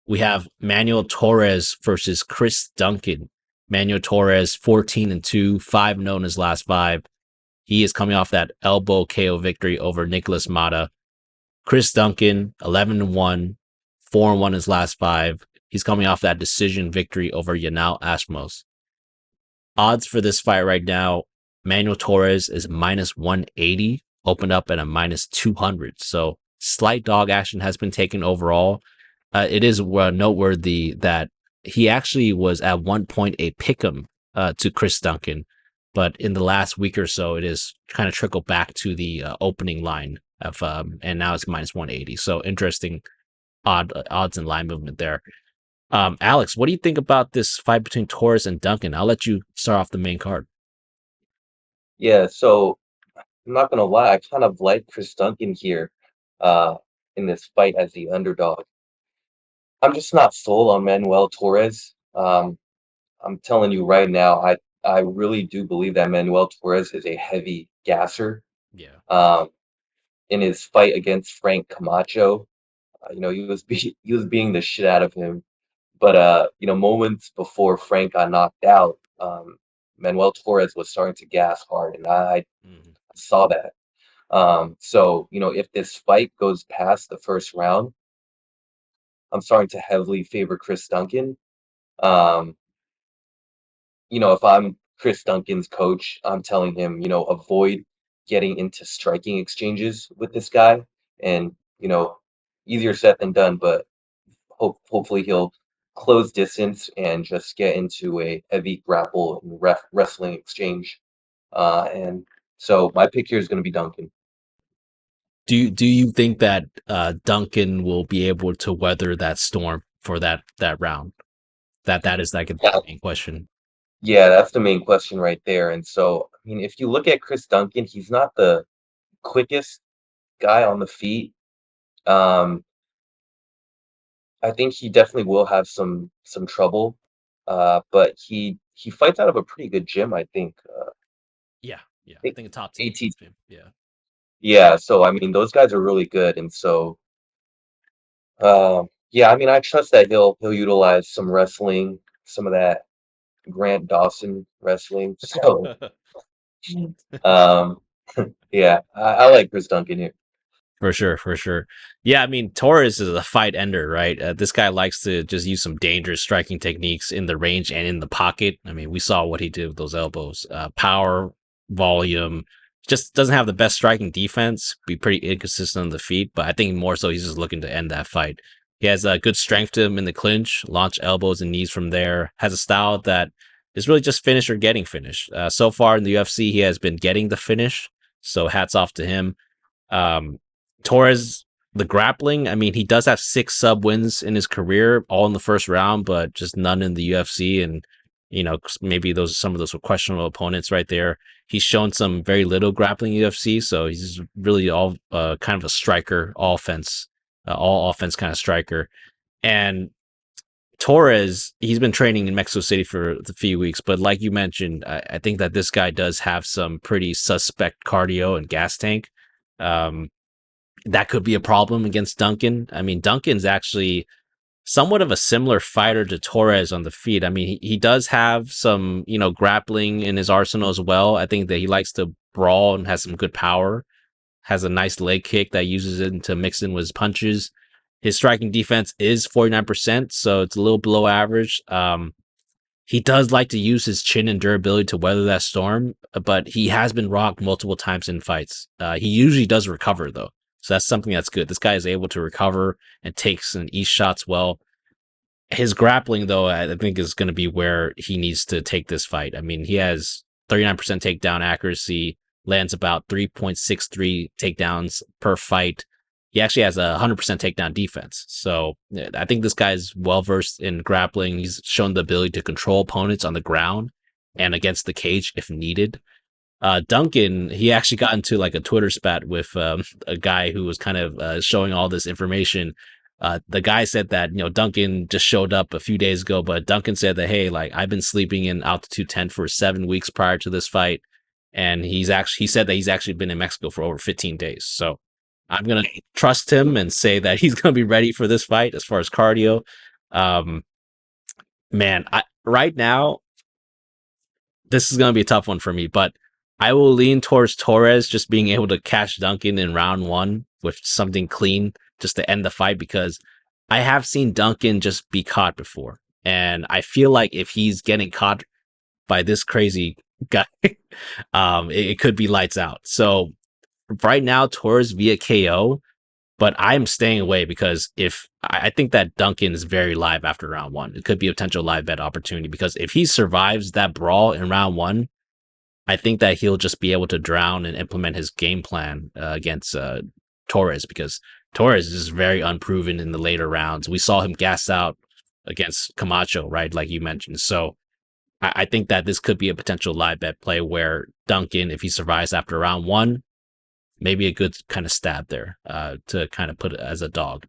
we have Manuel Torres versus Chris Duncan. Manuel Torres, 14-2, 5-0 in his last five. He is coming off that elbow KO victory over Nicholas Mata. Chris Duncan, 11-1, 4-1 his last five. He's coming off that decision victory over Yanal Ashmos. Odds for this fight right now, Manuel Torres is minus 180, opened up at a minus 200. So slight dog action has been taken overall. It is noteworthy that he actually was at one point a pick'em to Chris Duncan, but in the last week or so, it is kind of trickled back to the opening line of, and now it's minus 180. So interesting odds and line movement there. Alex, what do you think about this fight between Torres and Duncan? I'll let you start off the main card. Yeah, so I'm not gonna lie, I kind of like Chris Duncan here in this fight as the underdog. I'm just not sold on Manuel Torres. I'm telling you right now, I really do believe that Manuel Torres is a heavy gasser. Yeah. Um, in his fight against Frank Camacho, he was beating the shit out of him. But moments before Frank got knocked out, Manuel Torres was starting to gas hard, and I saw that. So if this fight goes past the first round, I'm starting to heavily favor Chris Duncan. Um, if I'm Chris Duncan's coach, I'm telling him, avoid getting into striking exchanges with this guy. And, easier said than done, but hopefully he'll close distance and just get into a heavy grapple and wrestling exchange. And so my pick here is going to be Duncan. Do you think that Duncan will be able to weather that storm for that round? That is like a main question. Yeah, that's the main question right there. And so, I mean, if you look at Chris Duncan, he's not the quickest guy on the feet. Um, I think he definitely will have some trouble. But he fights out of a pretty good gym, I think. Yeah, I A- think a top 10. AT, Yeah. yeah. So I mean, those guys are really good, and so yeah. I mean, I trust that he'll utilize some wrestling, some of that Grant Dawson wrestling. So um, yeah, I like Chris Duncan here. For sure, for sure. Yeah, I mean, Torres is a fight ender, right? This guy likes to just use some dangerous striking techniques in the range and in the pocket. I mean, we saw what he did with those elbows. Power, volume, just doesn't have the best striking defense, be pretty inconsistent on the feet, but I think more so he's just looking to end that fight. He has a good strength to him in the clinch, launch elbows and knees from there, has a style that is really just finish or getting finished. So far in the UFC, he has been getting the finish, so hats off to him. Um, Torres, the grappling, I mean, he does have 6 sub wins in his career, all in the first round, but just none in the UFC. And, maybe some of those were questionable opponents right there. He's shown some very little grappling in UFC, so he's really all kind of a striker, all offense kind of striker. And Torres, he's been training in Mexico City for a few weeks, but like you mentioned, I think that this guy does have some pretty suspect cardio and gas tank. Um, that could be a problem against Duncan. I mean, Duncan's actually somewhat of a similar fighter to Torres on the feet. I mean, he does have some, grappling in his arsenal as well. I think that he likes to brawl and has some good power, has a nice leg kick that uses it to mix in with his punches. His striking defense is 49%, so it's a little below average. He does like to use his chin and durability to weather that storm, but he has been rocked multiple times in fights. He usually does recover, though. So that's something that's good. This guy is able to recover and takes and eats shots well. His grappling, though, I think is going to be where he needs to take this fight. I mean, he has 39% takedown accuracy, lands about 3.63 takedowns per fight. He actually has a 100% takedown defense. So I think this guy is well versed in grappling. He's shown the ability to control opponents on the ground and against the cage if needed. Duncan, he actually got into like a Twitter spat with a guy who was kind of showing all this information. The guy said that, Duncan just showed up a few days ago, but Duncan said that, hey, like I've been sleeping in altitude tent for 7 weeks prior to this fight. And he said that he's actually been in Mexico for over 15 days. So I'm going to trust him and say that he's going to be ready for this fight as far as cardio. Um, man, right now this is gonna be a tough one for me, but I will lean towards Torres just being able to catch Duncan in round one with something clean just to end the fight because I have seen Duncan just be caught before. And I feel like if he's getting caught by this crazy guy, it could be lights out. So right now, Torres via KO, but I'm staying away because if I think that Duncan is very live after round one, it could be a potential live bet opportunity because if he survives that brawl in round one, I think that he'll just be able to drown and implement his game plan against Torres because Torres is very unproven in the later rounds. We saw him gas out against Camacho, right? Like you mentioned. So I think that this could be a potential live bet play where Duncan, if he survives after round one, maybe a good kind of stab there to kind of put it as a dog.